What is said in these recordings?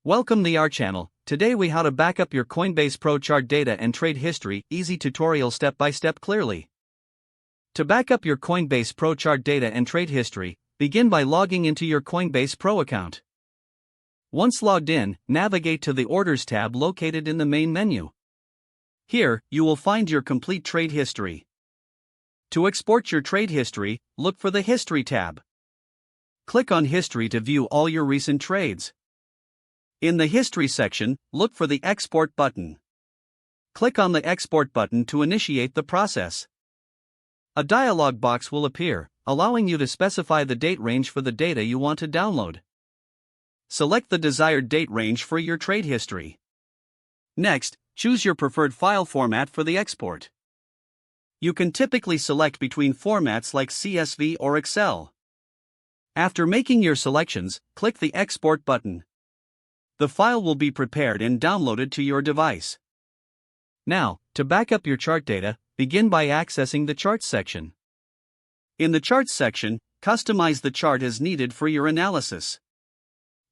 Welcome to our channel. Today we how to back up your Coinbase Pro chart data and trade history. Easy tutorial step by step clearly. To back up your Coinbase Pro chart data and trade history, begin by logging into your Coinbase Pro account. Once logged in, navigate to the Orders tab located in the main menu. Here, you will find your complete trade history. To export your trade history, look for the History tab. Click on History to view all your recent trades. In the History section, look for the Export button. Click on the Export button to initiate the process. A dialog box will appear, allowing you to specify the date range for the data you want to download. Select the desired date range for your trade history. Next, choose your preferred file format for the export. You can typically select between formats like CSV or Excel. After making your selections, click the Export button. The file will be prepared and downloaded to your device. Now, to back up your chart data, begin by accessing the Charts section. In the Charts section, customize the chart as needed for your analysis.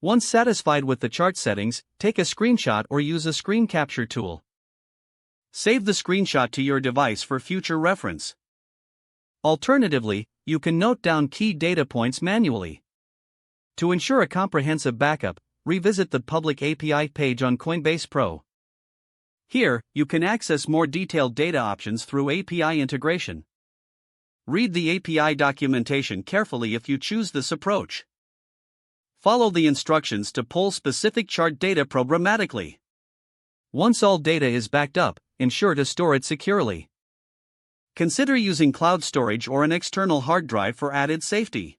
Once satisfied with the chart settings, take a screenshot or use a screen capture tool. Save the screenshot to your device for future reference. Alternatively, you can note down key data points manually. To ensure a comprehensive backup, revisit the public API page on Coinbase Pro. Here, you can access more detailed data options through API integration. Read the API documentation carefully if you choose this approach. Follow the instructions to pull specific chart data programmatically. Once all data is backed up, ensure to store it securely. Consider using cloud storage or an external hard drive for added safety.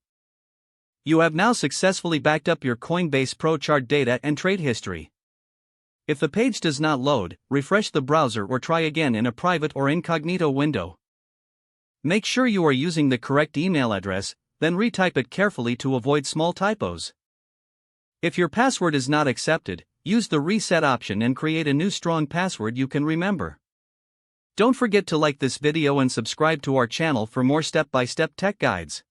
You have now successfully backed up your Coinbase Pro chart data and trade history. If the page does not load, refresh the browser or try again in a private or incognito window. Make sure you are using the correct email address, then retype it carefully to avoid small typos. If your password is not accepted, use the reset option and create a new strong password you can remember. Don't forget to like this video and subscribe to our channel for more step-by-step tech guides.